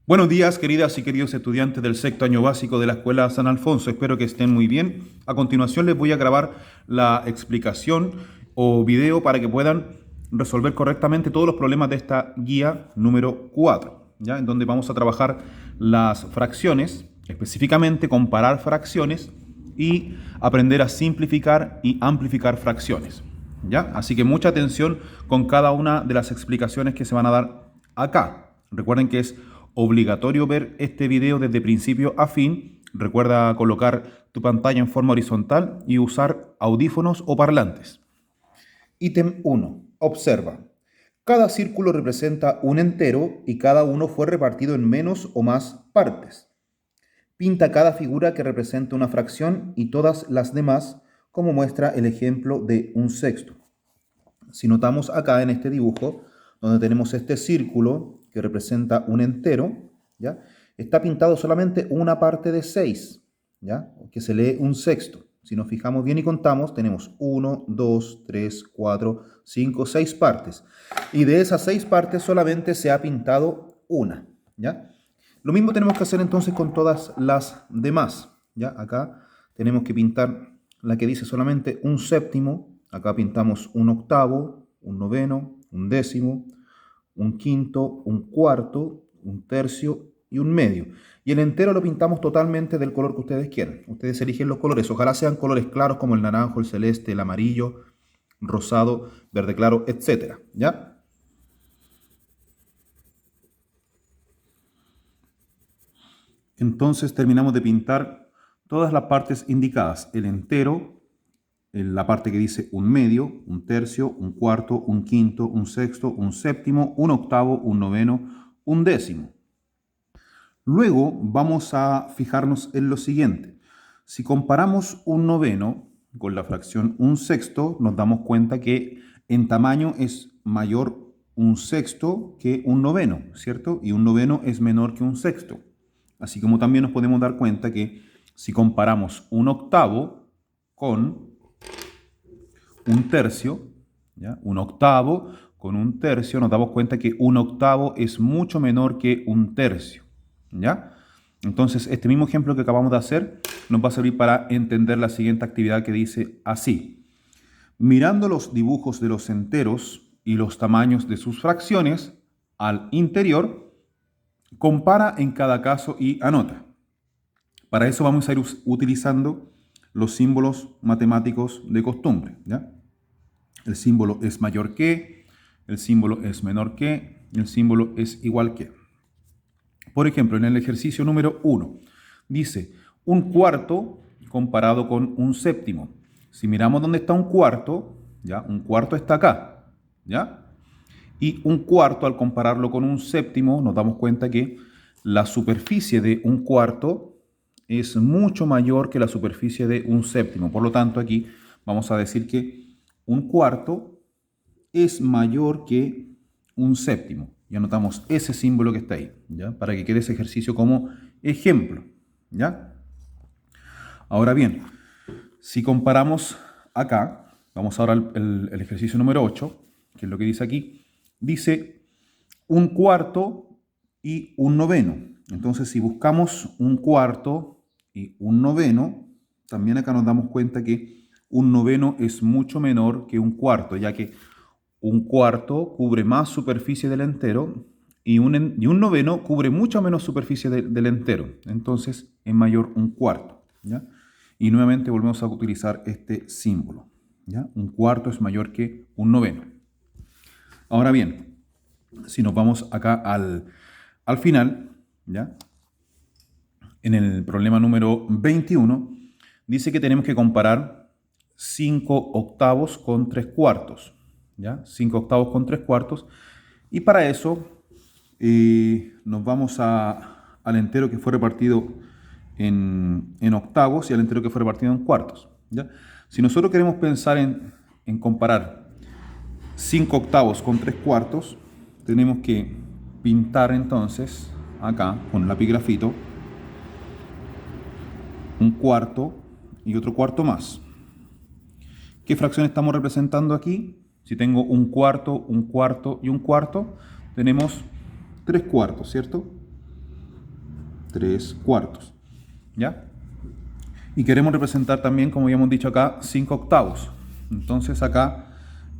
Buenos días, queridas y queridos estudiantes del sexto año básico de la Escuela San Alfonso. Espero que estén muy bien. A continuación les voy a grabar la explicación o video para que puedan resolver correctamente todos los problemas de esta guía número 4, ¿ya? En donde vamos a trabajar las fracciones, específicamente comparar fracciones y aprender a simplificar y amplificar fracciones, ¿ya? Así que mucha atención con cada una de las explicaciones que se van a dar acá. Recuerden que es obligatorio ver este video desde principio a fin. Recuerda colocar tu pantalla en forma horizontal y usar audífonos o parlantes. Ítem 1. Observa. Cada círculo representa un entero y cada uno fue repartido en menos o más partes. Pinta cada figura que representa una fracción y todas las demás, como muestra el ejemplo de un sexto. Si notamos acá en este dibujo, donde tenemos este círculo que representa un entero, ¿ya? Está pintado solamente una parte de 6, ¿ya? Que se lee un sexto. Si nos fijamos bien y contamos, tenemos 1, 2, 3, 4, 5, 6 partes. Y de esas 6 partes solamente se ha pintado una, ¿ya? Lo mismo tenemos que hacer entonces con todas las demás, ¿ya? Acá tenemos que pintar la que dice solamente un séptimo. Acá pintamos un octavo, un noveno, un décimo, un quinto, un cuarto, un tercio y un medio. Y el entero lo pintamos totalmente del color que ustedes quieran. Ustedes eligen los colores. Ojalá sean colores claros como el naranjo, el celeste, el amarillo, rosado, verde claro, etcétera, ¿ya? Entonces terminamos de pintar todas las partes indicadas. El entero, la parte que dice un medio, un tercio, un cuarto, un quinto, un sexto, un séptimo, un octavo, un noveno, un décimo. Luego vamos a fijarnos en lo siguiente. Si comparamos un noveno con la fracción un sexto, nos damos cuenta que en tamaño es mayor un sexto que un noveno, ¿cierto? Y un noveno es menor que un sexto. Así como también nos podemos dar cuenta que si comparamos un octavo con un tercio, ¿ya? Un octavo con un tercio, nos damos cuenta que un octavo es mucho menor que un tercio, ¿ya? Entonces, este mismo ejemplo que acabamos de hacer nos va a servir para entender la siguiente actividad que dice así. Mirando los dibujos de los enteros y los tamaños de sus fracciones al interior, compara en cada caso y anota. Para eso vamos a ir utilizando los símbolos matemáticos de costumbre, ¿ya? El símbolo es mayor que, el símbolo es menor que, el símbolo es igual que. Por ejemplo, en el ejercicio número 1, dice un cuarto comparado con un séptimo. Si miramos dónde está un cuarto, ¿ya? Un cuarto está acá, ¿ya? Y un cuarto, al compararlo con un séptimo, nos damos cuenta que la superficie de un cuarto es mucho mayor que la superficie de un séptimo. Por lo tanto, aquí vamos a decir que un cuarto es mayor que un séptimo. Y anotamos ese símbolo que está ahí, ¿ya? Para que quede ese ejercicio como ejemplo, ¿ya? Ahora bien, si comparamos acá, vamos ahora al ejercicio número 8, que es lo que dice aquí, dice un cuarto y un noveno. Entonces, si buscamos un cuarto y un noveno, también acá nos damos cuenta que un noveno es mucho menor que un cuarto, ya que un cuarto cubre más superficie del entero y un noveno cubre mucha menos superficie del entero. Entonces es mayor un cuarto, ¿ya? Y nuevamente volvemos a utilizar este símbolo, ¿ya? Un cuarto es mayor que un noveno. Ahora bien, si nos vamos acá al final, ¿ya? En el problema número 21, dice que tenemos que comparar 5 octavos con 3 cuartos, ¿ya? 5 octavos con 3 cuartos. Y para eso nos vamos al entero que fue repartido en octavos y al entero que fue repartido en cuartos, ¿ya? Si nosotros queremos pensar en comparar 5 octavos con 3 cuartos, tenemos que pintar entonces acá con lápiz grafito un cuarto y otro cuarto más. ¿Qué fracción estamos representando aquí? Si tengo un cuarto y un cuarto, tenemos 3 cuartos, ¿cierto? 3 cuartos, ¿ya? Y queremos representar también, como habíamos dicho acá, 5 octavos. Entonces acá,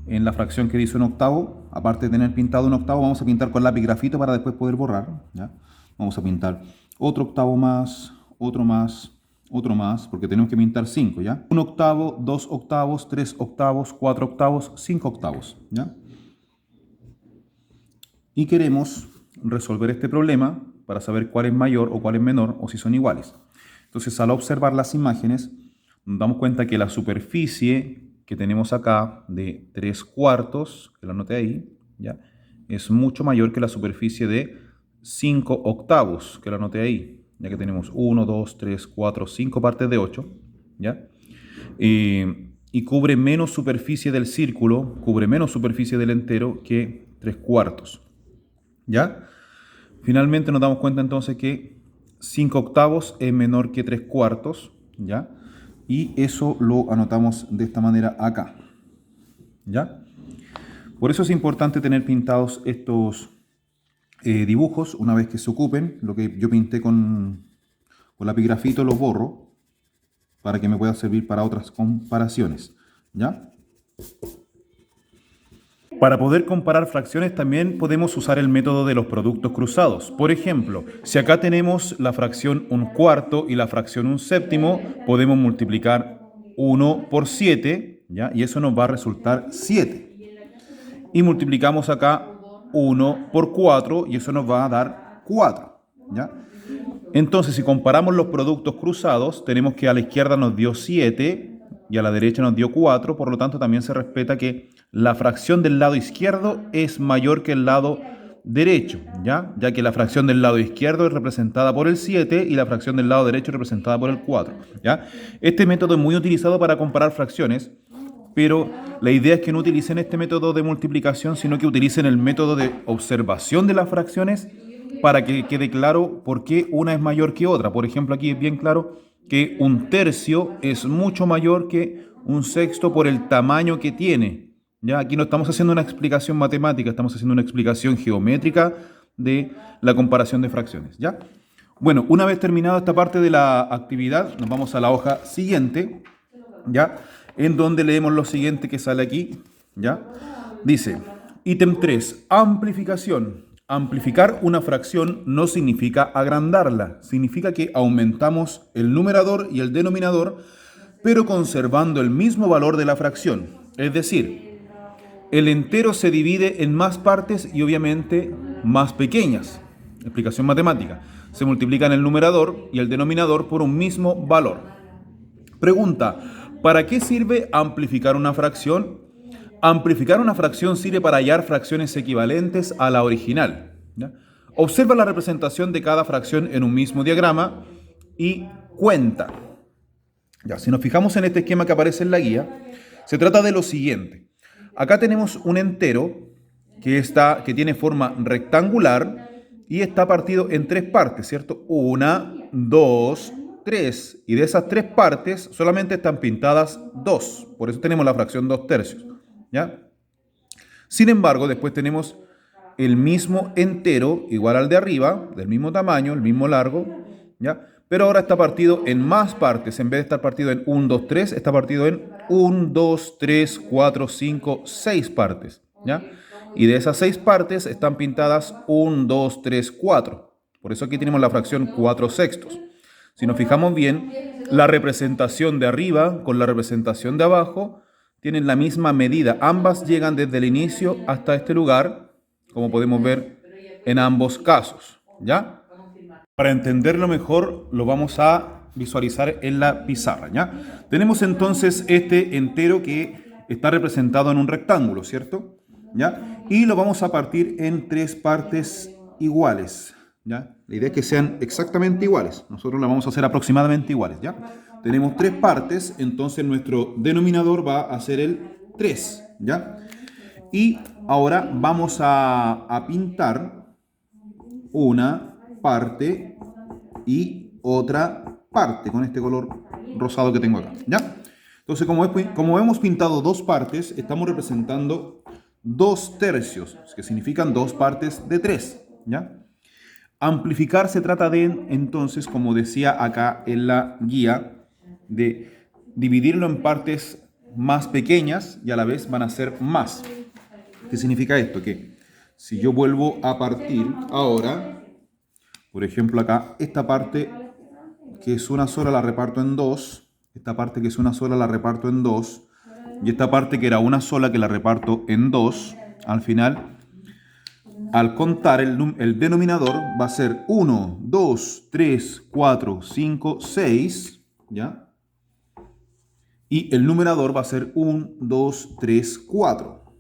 en la fracción que dice un octavo, aparte de tener pintado un octavo, vamos a pintar con lápiz grafito para después poder borrar, ¿ya? Vamos a pintar otro octavo más, otro más, otro más, porque tenemos que pintar 5, ¿ya? Un octavo, 2 octavos, 3 octavos, 4 octavos, 5 octavos, ¿ya? Y queremos resolver este problema para saber cuál es mayor o cuál es menor o si son iguales. Entonces, al observar las imágenes, nos damos cuenta que la superficie que tenemos acá de 3 cuartos, que lo anoté ahí, ¿ya? Es mucho mayor que la superficie de 5 octavos, que lo anoté ahí, ya que tenemos 1, 2, 3, 4, 5 partes de 8, ¿ya? Y cubre menos superficie del círculo, cubre menos superficie del entero que 3 cuartos, ¿ya? Finalmente nos damos cuenta entonces que 5 octavos es menor que 3 cuartos, ¿ya? Y eso lo anotamos de esta manera acá, ¿ya? Por eso es importante tener pintados estos dibujos una vez que se ocupen. Lo que yo pinté con lápiz grafito lo borro para que me pueda servir para otras comparaciones, ¿ya? Para poder comparar fracciones también podemos usar el método de los productos cruzados. Por ejemplo, si acá tenemos la fracción un cuarto y la fracción un séptimo, podemos multiplicar 1 por 7, ¿ya? Y eso nos va a resultar 7. Y multiplicamos acá 1 por 4 y eso nos va a dar 4, ¿ya? Entonces, si comparamos los productos cruzados, tenemos que a la izquierda nos dio 7 y a la derecha nos dio 4, por lo tanto también se respeta que la fracción del lado izquierdo es mayor que el lado derecho, ¿ya? Ya que la fracción del lado izquierdo es representada por el 7 y la fracción del lado derecho es representada por el 4, ¿ya? Este método es muy utilizado para comparar fracciones, pero la idea es que no utilicen este método de multiplicación, sino que utilicen el método de observación de las fracciones para que quede claro por qué una es mayor que otra. Por ejemplo, aquí es bien claro que un tercio es mucho mayor que un sexto por el tamaño que tiene. Ya, aquí no estamos haciendo una explicación matemática, estamos haciendo una explicación geométrica de la comparación de fracciones. ¿Ya? Bueno, una vez terminada esta parte de la actividad, nos vamos a la hoja siguiente, ¿ya? En donde leemos lo siguiente que sale aquí, ¿ya? Dice, ítem 3, amplificación. Amplificar una fracción no significa agrandarla, significa que aumentamos el numerador y el denominador, pero conservando el mismo valor de la fracción. Es decir, el entero se divide en más partes y obviamente más pequeñas. Explicación matemática. Se multiplican el numerador y el denominador por un mismo valor. Pregunta, ¿para qué sirve amplificar una fracción? Amplificar una fracción sirve para hallar fracciones equivalentes a la original, ¿ya? Observa la representación de cada fracción en un mismo diagrama y cuenta. Ya, si nos fijamos en este esquema que aparece en la guía, se trata de lo siguiente. Acá tenemos un entero que tiene forma rectangular y está partido en 3 partes, ¿cierto? 1, 2, 3. Y de esas 3 partes solamente están pintadas 2. Por eso tenemos la fracción 2 tercios, ¿ya? Sin embargo, después tenemos el mismo entero, igual al de arriba, del mismo tamaño, el mismo largo, ¿ya? Pero ahora está partido en más partes. En vez de estar partido en 1, 2, 3, está partido en 1, 2, 3, 4, 5, 6 partes, ¿ya? Y de esas 6 partes están pintadas 1, 2, 3, 4. Por eso aquí tenemos la fracción 4 sextos. Si nos fijamos bien, la representación de arriba con la representación de abajo tienen la misma medida. Ambas llegan desde el inicio hasta este lugar, como podemos ver en ambos casos, ¿ya? Para entenderlo mejor, lo vamos a visualizar en la pizarra, ¿ya? Tenemos entonces este entero que está representado en un rectángulo, ¿cierto? ¿Ya? Y lo vamos a partir en 3 partes iguales, ¿ya? La idea es que sean exactamente iguales. Nosotros la vamos a hacer aproximadamente iguales, ¿ya? Tenemos 3 partes, entonces nuestro denominador va a ser el 3, ¿ya? Y ahora vamos a pintar una parte y otra parte con este color rosado que tengo acá, ¿ya? Entonces, como hemos pintado 2 partes, estamos representando 2 tercios, que significan 2 partes de 3, ¿ya? Amplificar se trata de, entonces, como decía acá en la guía, de dividirlo en partes más pequeñas y a la vez van a ser más. ¿Qué significa esto? Que si yo vuelvo a partir ahora, por ejemplo acá, esta parte que es una sola la reparto en dos, esta parte que es una sola la reparto en dos, y esta parte que era una sola que la reparto en dos, al final, al contar el denominador va a ser 1, 2, 3, 4, 5, 6, ¿ya? Y el numerador va a ser 1, 2, 3, 4,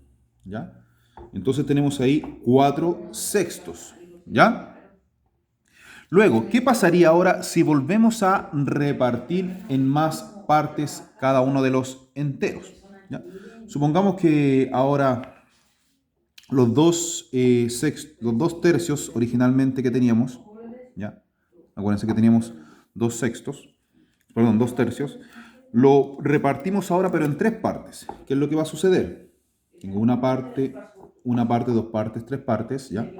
¿ya? Entonces tenemos ahí 4 sextos, ¿ya? Luego, ¿qué pasaría ahora si volvemos a repartir en más partes cada uno de los enteros? ¿Ya? Supongamos que ahora los dos tercios originalmente que teníamos, ¿ya? Acuérdense que teníamos dos tercios, lo repartimos ahora pero en tres partes. ¿Qué es lo que va a suceder? Tengo una parte, dos partes, tres partes, ¿ya?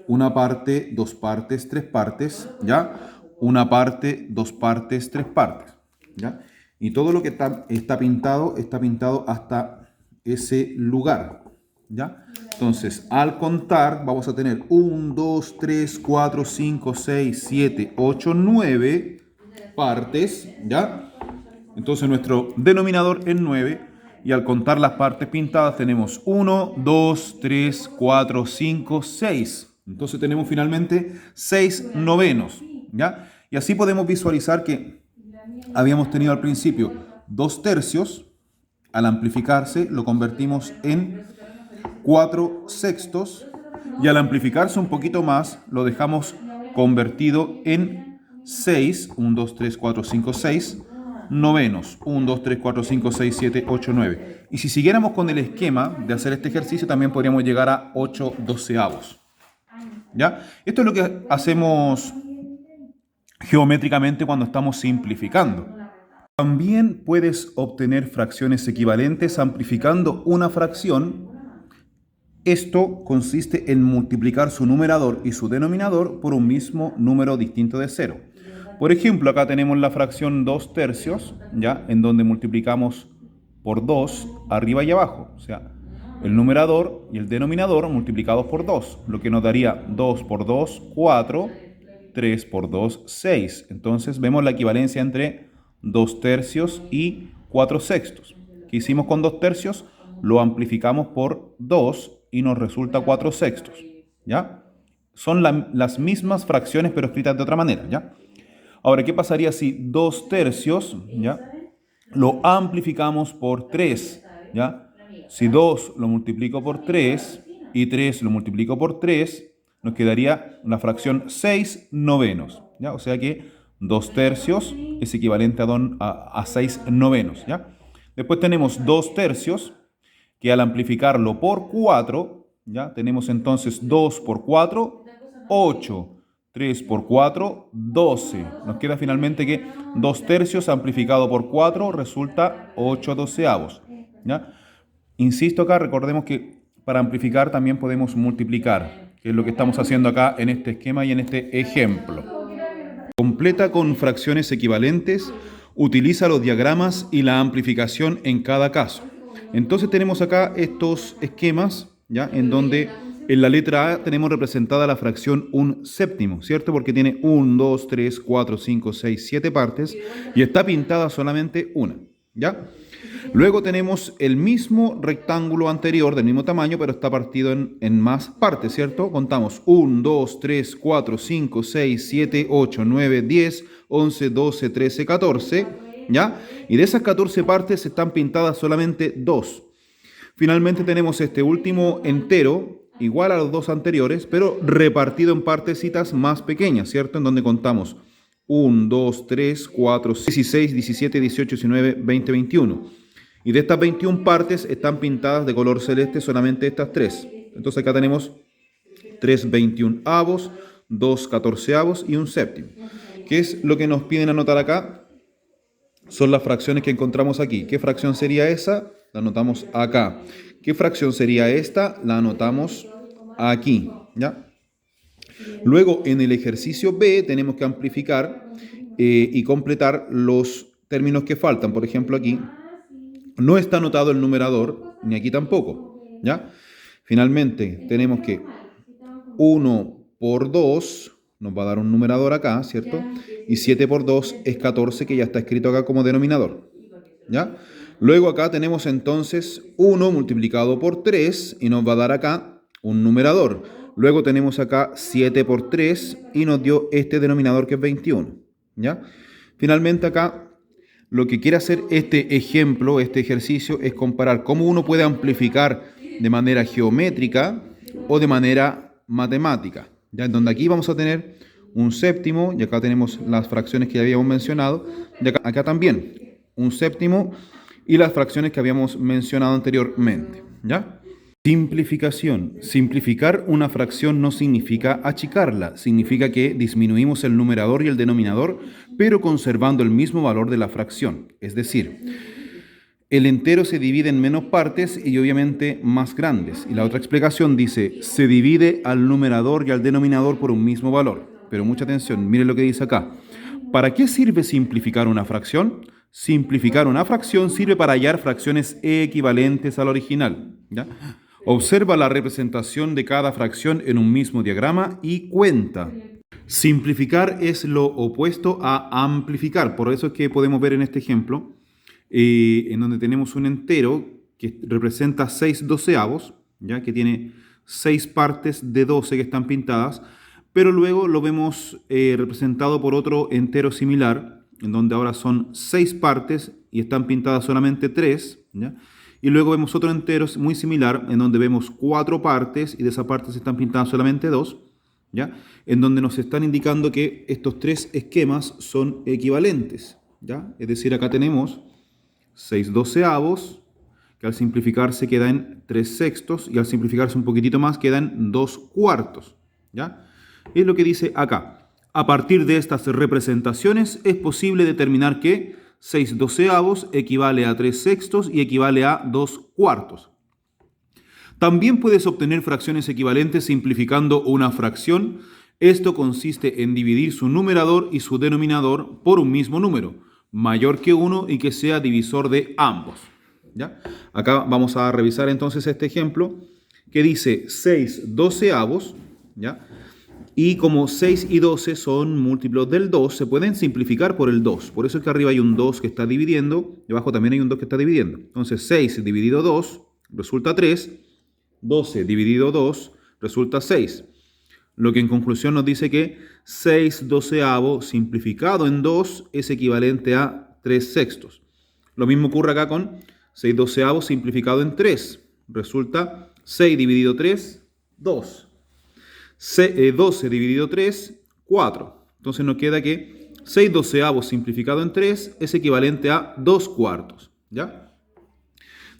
Una parte, dos partes, tres partes, ¿ya? Una parte, dos partes, tres partes, ¿ya? Y todo lo que está pintado hasta ese lugar, ¿ya? Entonces, al contar, vamos a tener 1, 2, 3, 4, 5, 6, 7, 8, 9 partes, ¿ya? Entonces, nuestro denominador es 9. Y al contar las partes pintadas tenemos 1, 2, 3, 4, 5, 6. Entonces tenemos finalmente 6 novenos, ¿ya? Y así podemos visualizar que habíamos tenido al principio 2 tercios. Al amplificarse lo convertimos en 4 sextos. Y al amplificarse un poquito más lo dejamos convertido en 6. 1, 2, 3, 4, 5, 6 novenos. 1, 2, 3, 4, 5, 6, 7, 8, 9. Y si siguiéramos con el esquema de hacer este ejercicio, también podríamos llegar a 8 doceavos. ¿Ya? Esto es lo que hacemos geométricamente cuando estamos simplificando. También puedes obtener fracciones equivalentes amplificando una fracción. Esto consiste en multiplicar su numerador y su denominador por un mismo número distinto de 0. Por ejemplo, acá tenemos la fracción 2 tercios, ¿ya? En donde multiplicamos por 2 arriba y abajo. O sea, el numerador y el denominador multiplicados por 2, lo que nos daría 2 por 2, 4, 3 por 2, 6. Entonces vemos la equivalencia entre 2 tercios y 4 sextos. ¿Qué hicimos con 2 tercios? Lo amplificamos por 2 y nos resulta 4 sextos, ¿ya? Son las mismas fracciones pero escritas de otra manera, ¿ya? Ahora, ¿qué pasaría si 2 tercios, ¿ya? Lo amplificamos por 3, ¿ya? Si 2 lo multiplico por 3 y 3 lo multiplico por 3, nos quedaría la fracción 6 novenos, ¿ya? O sea que 2 tercios es equivalente a 6 novenos, ¿ya? Después tenemos 2 tercios, que al amplificarlo por 4, ¿ya? Tenemos entonces 2 por 4, 8. 3 por 4, 12. Nos queda finalmente que 2 tercios amplificado por 4 resulta 8 doceavos, ¿ya? Insisto acá, recordemos que para amplificar también podemos multiplicar, que es lo que estamos haciendo acá en este esquema y en este ejemplo. Completa con fracciones equivalentes, utiliza los diagramas y la amplificación en cada caso. Entonces tenemos acá estos esquemas, ¿ya? En donde en la letra A tenemos representada la fracción 1 séptimo, ¿cierto? Porque tiene 1, 2, 3, 4, 5, 6, 7 partes y está pintada solamente una, ¿ya? Luego tenemos el mismo rectángulo anterior del mismo tamaño, pero está partido en más partes, ¿cierto? Contamos 1, 2, 3, 4, 5, 6, 7, 8, 9, 10, 11, 12, 13, 14, ¿ya? Y de esas 14 partes están pintadas solamente 2. Finalmente tenemos este último entero, igual a los dos anteriores, pero repartido en partecitas más pequeñas, ¿cierto? En donde contamos 1, 2, 3, 4, 16, 17, 18, 19, 20, 21. Y de estas 21 partes están pintadas de color celeste solamente estas 3. Entonces acá tenemos 3 21avos, 2 14avos y un séptimo. ¿Qué es lo que nos piden anotar acá? Son las fracciones que encontramos aquí. ¿Qué fracción sería esa? La anotamos acá. ¿Qué fracción sería esta? La anotamos aquí, ¿ya? Luego, en el ejercicio B, tenemos que amplificar y completar los términos que faltan. Por ejemplo, aquí no está anotado el numerador, ni aquí tampoco, ¿ya? Finalmente, tenemos que 1 por 2 nos va a dar un numerador acá, ¿cierto? Y 7 por 2 es 14, que ya está escrito acá como denominador, ¿ya? Luego acá tenemos entonces 1 multiplicado por 3 y nos va a dar acá un numerador. Luego tenemos acá 7 por 3 y nos dio este denominador que es 21, ¿ya? Finalmente acá lo que quiere hacer este ejemplo, este ejercicio, es comparar cómo uno puede amplificar de manera geométrica o de manera matemática, ¿ya? En donde aquí vamos a tener un séptimo, y acá tenemos las fracciones que ya habíamos mencionado, y acá también un séptimo y las fracciones que habíamos mencionado anteriormente, ¿ya? Simplificación. Simplificar una fracción no significa achicarla, significa que disminuimos el numerador y el denominador, pero conservando el mismo valor de la fracción. Es decir, el entero se divide en menos partes y obviamente más grandes. Y la otra explicación dice, se divide al numerador y al denominador por un mismo valor. Pero mucha atención, miren lo que dice acá. ¿Para qué sirve simplificar una fracción? Simplificar una fracción sirve para hallar fracciones equivalentes al original, ¿ya? Observa la representación de cada fracción en un mismo diagrama y cuenta. Simplificar es lo opuesto a amplificar. Por eso es que podemos ver en este ejemplo, en donde tenemos un entero que representa 6 doceavos, ¿ya? Que tiene 6 partes de 12 que están pintadas, pero luego lo vemos representado por otro entero similar, en donde ahora son 6 partes y están pintadas solamente 3, ¿ya? Y luego vemos otro entero muy similar, en donde vemos 4 partes y de esas partes están pintadas solamente 2, ¿ya? En donde nos están indicando que estos 3 esquemas son equivalentes, ¿ya? Es decir, acá tenemos 6 doceavos, que al simplificarse queda en 3 sextos, y al simplificarse un poquitito más queda en 2 cuartos, ¿ya? Es lo que dice acá. A partir de estas representaciones es posible determinar que 6 doceavos equivale a 3 sextos y equivale a 2 cuartos. También puedes obtener fracciones equivalentes simplificando una fracción. Esto consiste en dividir su numerador y su denominador por un mismo número, mayor que 1 y que sea divisor de ambos, ¿ya? Acá vamos a revisar entonces este ejemplo que dice 6 doceavos, ¿ya? Y como 6 y 12 son múltiplos del 2, se pueden simplificar por el 2. Por eso es que arriba hay un 2 que está dividiendo, y abajo también hay un 2 que está dividiendo. Entonces 6 dividido 2 resulta 3, 12 dividido 2 resulta 6. Lo que en conclusión nos dice que 6 doceavos simplificado en 2 es equivalente a 3 sextos. Lo mismo ocurre acá con 6 doceavos simplificado en 3. Resulta 6 dividido 3, 2. 12 dividido 3, 4. Entonces nos queda que 6 doceavos simplificado en 3 es equivalente a 2 cuartos, ¿ya?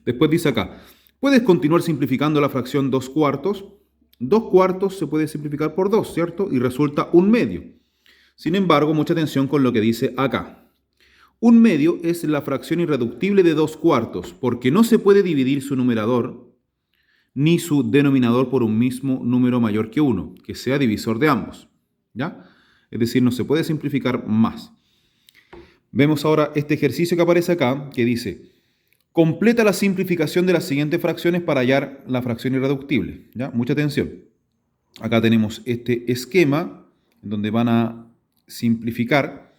Después dice acá, puedes continuar simplificando la fracción 2 cuartos. 2 cuartos se puede simplificar por 2, ¿cierto? Y resulta un medio. Sin embargo, mucha atención con lo que dice acá. Un medio es la fracción irreductible de 2 cuartos, porque no se puede dividir su numerador ni su denominador por un mismo número mayor que 1, que sea divisor de ambos, ¿ya? Es decir, no se puede simplificar más. Vemos ahora este ejercicio que aparece acá, que dice, completa la simplificación de las siguientes fracciones para hallar la fracción irreductible, ¿ya? Mucha atención. Acá tenemos este esquema, donde van a simplificar,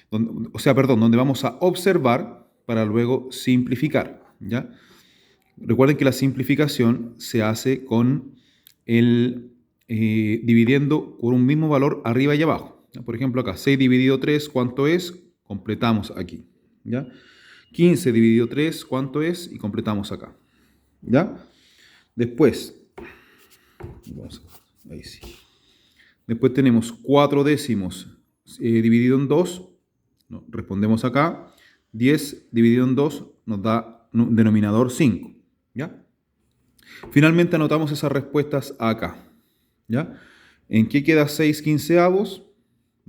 donde vamos a observar para luego simplificar, ¿ya? Recuerden que la simplificación se hace con el dividiendo por un mismo valor arriba y abajo. Por ejemplo, acá 6 dividido 3, ¿cuánto es? Completamos aquí, ¿ya? 15 dividido 3, ¿cuánto es? Y completamos acá, ¿ya? Después, ahí sí. Después tenemos 4 décimos dividido en 2, no, respondemos acá. 10 dividido en 2 nos da denominador 5. ¿Ya? Finalmente anotamos esas respuestas acá, ¿ya? ¿En qué queda 6 quinceavos?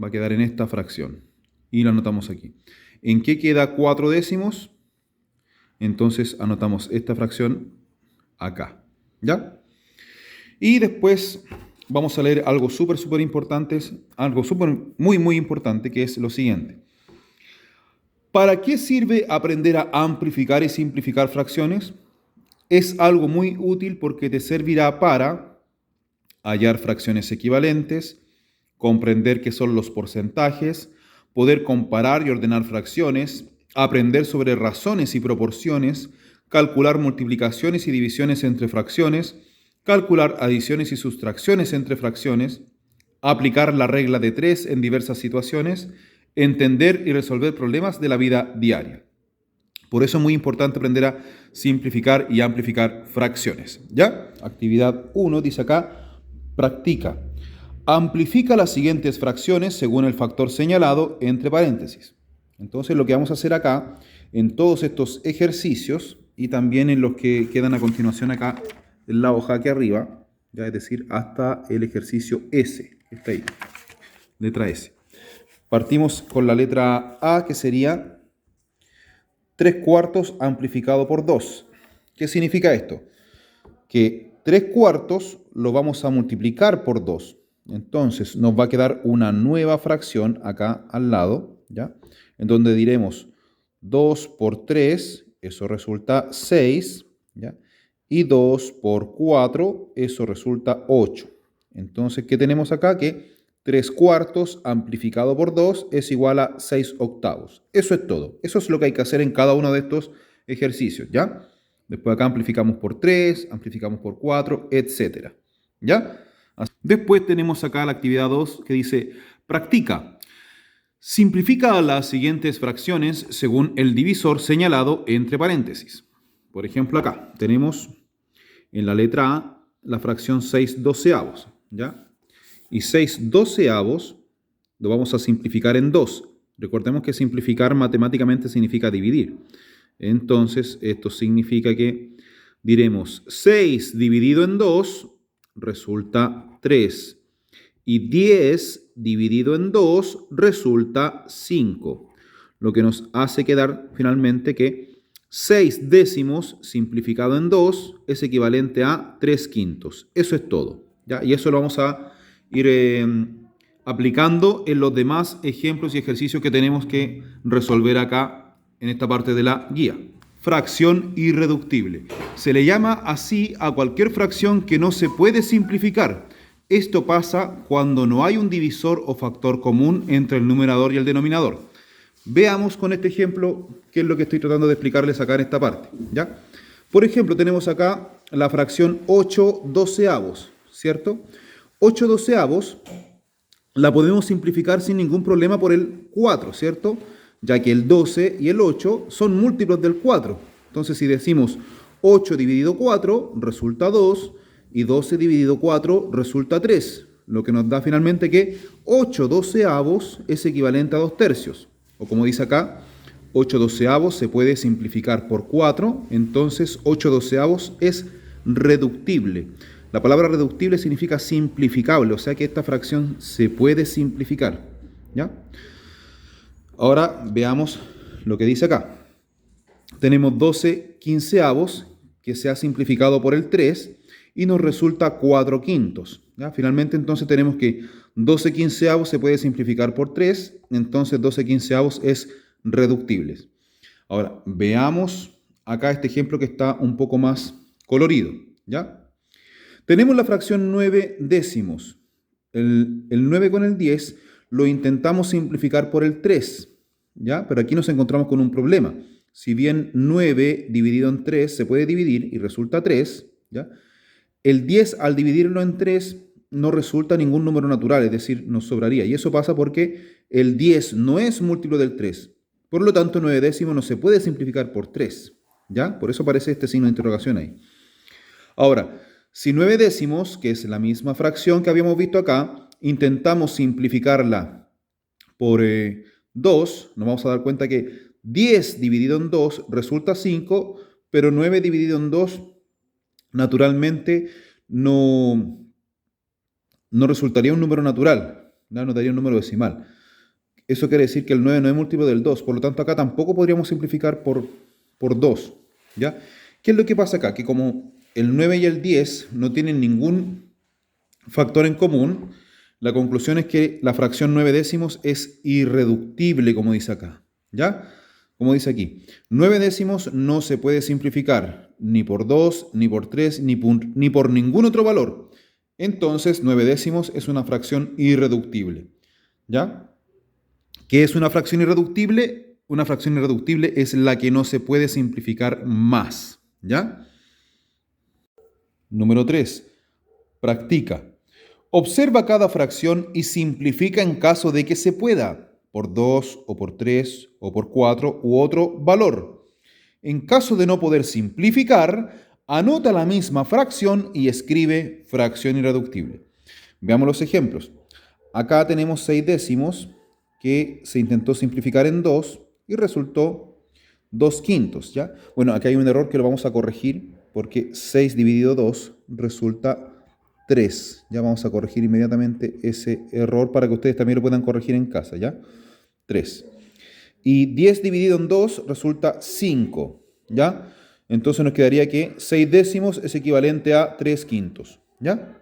Va a quedar en esta fracción. Y la anotamos aquí. ¿En qué queda 4 décimos? Entonces anotamos esta fracción acá, ¿ya? Y después vamos a leer algo súper importante, algo muy importante, que es lo siguiente. ¿Para qué sirve aprender a amplificar y simplificar fracciones? Es algo muy útil porque te servirá para hallar fracciones equivalentes, comprender qué son los porcentajes, poder comparar y ordenar fracciones, aprender sobre razones y proporciones, calcular multiplicaciones y divisiones entre fracciones, calcular adiciones y sustracciones entre fracciones, aplicar la regla de 3 en diversas situaciones, entender y resolver problemas de la vida diaria. Por eso es muy importante aprender a simplificar y amplificar fracciones. ¿Ya? Actividad 1 dice acá, practica. Amplifica las siguientes fracciones según el factor señalado entre paréntesis. Entonces lo que vamos a hacer acá, en todos estos ejercicios y también en los que quedan a continuación acá en la hoja aquí arriba, ya es decir, hasta el ejercicio S, que está ahí, letra S. Partimos con la letra A, que sería 3/4 amplificado por 2. ¿Qué significa esto? Que 3/4 lo vamos a multiplicar por 2. Entonces nos va a quedar una nueva fracción acá al lado, ¿ya? En donde diremos 2 por 3, eso resulta 6, ¿ya? Y 2 por 4, eso resulta 8. Entonces, ¿qué tenemos acá? Que 3/4 amplificado por 2 es igual a 6/8. Eso es todo. Eso es lo que hay que hacer en cada uno de estos ejercicios, ¿ya? Después acá amplificamos por 3, amplificamos por 4, etc. ¿Ya? Después tenemos acá la actividad 2 que dice, practica. Simplifica las siguientes fracciones según el divisor señalado entre paréntesis. Por ejemplo, acá tenemos en la letra A la fracción 6/12, ¿ya? Y 6/12 lo vamos a simplificar en 2. Recordemos que simplificar matemáticamente significa dividir. Entonces, esto significa que diremos 6 dividido en 2 resulta 3. Y 10 dividido en 2 resulta 5. Lo que nos hace quedar finalmente que 6 décimos simplificado en 2 es equivalente a 3/5. Eso es todo, ¿ya? Y eso lo vamos a ir aplicando en los demás ejemplos y ejercicios que tenemos que resolver acá en esta parte de la guía. Fracción irreductible. Se le llama así a cualquier fracción que no se puede simplificar. Esto pasa cuando no hay un divisor o factor común entre el numerador y el denominador. Veamos con este ejemplo qué es lo que estoy tratando de explicarles acá en esta parte, ¿ya? Por ejemplo, tenemos acá la fracción 8/12, ¿cierto? 8/12 la podemos simplificar sin ningún problema por el 4, ¿cierto? Ya que el 12 y el 8 son múltiplos del 4. Entonces, si decimos 8 dividido 4, resulta 2, y 12 dividido 4 resulta 3, lo que nos da finalmente que 8/12 es equivalente a 2/3. O como dice acá, 8/12 se puede simplificar por 4, entonces 8/12 es reductible. La palabra reductible significa simplificable, o sea que esta fracción se puede simplificar, ¿ya? Ahora veamos lo que dice acá. Tenemos 12/15 que se ha simplificado por el 3 y nos resulta 4/5. ¿Ya? Finalmente entonces tenemos que 12/15 se puede simplificar por 3, entonces 12/15 es reductible. Ahora veamos acá este ejemplo que está un poco más colorido, ¿ya? Tenemos la fracción 9 décimos. El 9 con el 10 lo intentamos simplificar por el 3, ¿ya? Pero aquí nos encontramos con un problema. Si bien 9 dividido en 3 se puede dividir y resulta 3, ¿ya? El 10 al dividirlo en 3 no resulta ningún número natural, es decir, nos sobraría. Y eso pasa porque el 10 no es múltiplo del 3. Por lo tanto, 9 décimos no se puede simplificar por 3, ¿ya? Por eso aparece este signo de interrogación ahí. Ahora, si 9 décimos, que es la misma fracción que habíamos visto acá, intentamos simplificarla por 2, nos vamos a dar cuenta que 10 dividido en 2 resulta 5, pero 9 dividido en 2 naturalmente no resultaría un número natural, no daría un número decimal. Eso quiere decir que el 9 no es múltiplo del 2, por lo tanto acá tampoco podríamos simplificar por 2, ¿ya? ¿Qué es lo que pasa acá? Que como el 9 y el 10 no tienen ningún factor en común, la conclusión es que la fracción 9 décimos es irreductible, como dice acá. ¿Ya? Como dice aquí, 9 décimos no se puede simplificar ni por 2, ni por 3, ni por ningún otro valor. Entonces, 9 décimos es una fracción irreductible. ¿Ya? ¿Qué es una fracción irreductible? Una fracción irreductible es la que no se puede simplificar más. ¿Ya? Número 3. Practica. Observa cada fracción y simplifica en caso de que se pueda, por 2 o por 3 o por 4 u otro valor. En caso de no poder simplificar, anota la misma fracción y escribe fracción irreductible. Veamos los ejemplos. Acá tenemos 6 décimos que se intentó simplificar en 2 y resultó 2 quintos, ¿ya? Bueno, aquí hay un error que lo vamos a corregir porque 6 dividido 2 resulta 3. Ya vamos a corregir inmediatamente ese error para que ustedes también lo puedan corregir en casa, ¿ya? 3. Y 10 dividido en 2 resulta 5, ¿ya? Entonces nos quedaría que 6 décimos es equivalente a 3 quintos, ¿ya?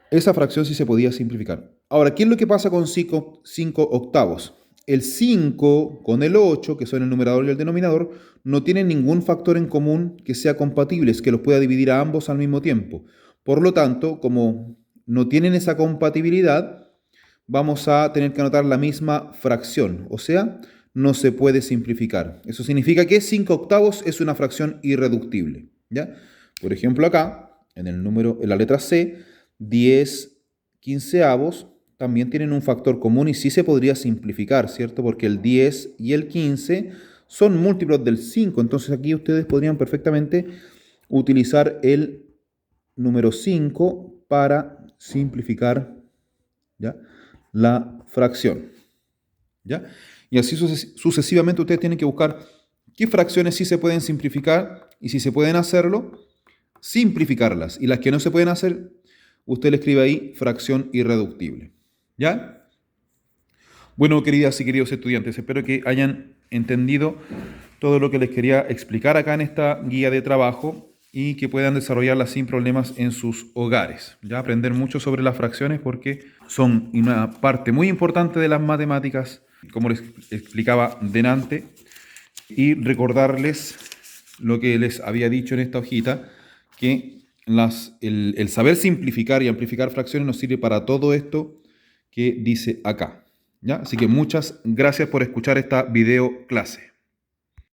Esa fracción sí se podía simplificar. Ahora, ¿qué es lo que pasa con 5 octavos? El 5 con el 8, que son el numerador y el denominador, no tienen ningún factor en común que sea compatible, es que los pueda dividir a ambos al mismo tiempo. Por lo tanto, como no tienen esa compatibilidad, vamos a tener que anotar la misma fracción, o sea, no se puede simplificar. Eso significa que 5 octavos es una fracción irreductible, ¿ya? Por ejemplo, acá, en la letra C, 10 quinceavos también tienen un factor común y sí se podría simplificar, ¿cierto? Porque el 10 y el 15 son múltiplos del 5, entonces aquí ustedes podrían perfectamente utilizar el número 5 para simplificar, ¿ya?, la fracción, ¿ya? Y así sucesivamente ustedes tienen que buscar qué fracciones sí se pueden simplificar y si se pueden hacerlo, simplificarlas. Y las que no se pueden hacer, usted le escribe ahí fracción irreductible, ¿ya? Bueno, queridas y queridos estudiantes, espero que hayan entendido todo lo que les quería explicar acá en esta guía de trabajo y que puedan desarrollarla sin problemas en sus hogares. Ya aprender mucho sobre las fracciones porque son una parte muy importante de las matemáticas, como les explicaba delante, y recordarles lo que les había dicho en esta hojita, que el saber simplificar y amplificar fracciones nos sirve para todo esto que dice acá, ¿ya? Así que muchas gracias por escuchar esta video clase.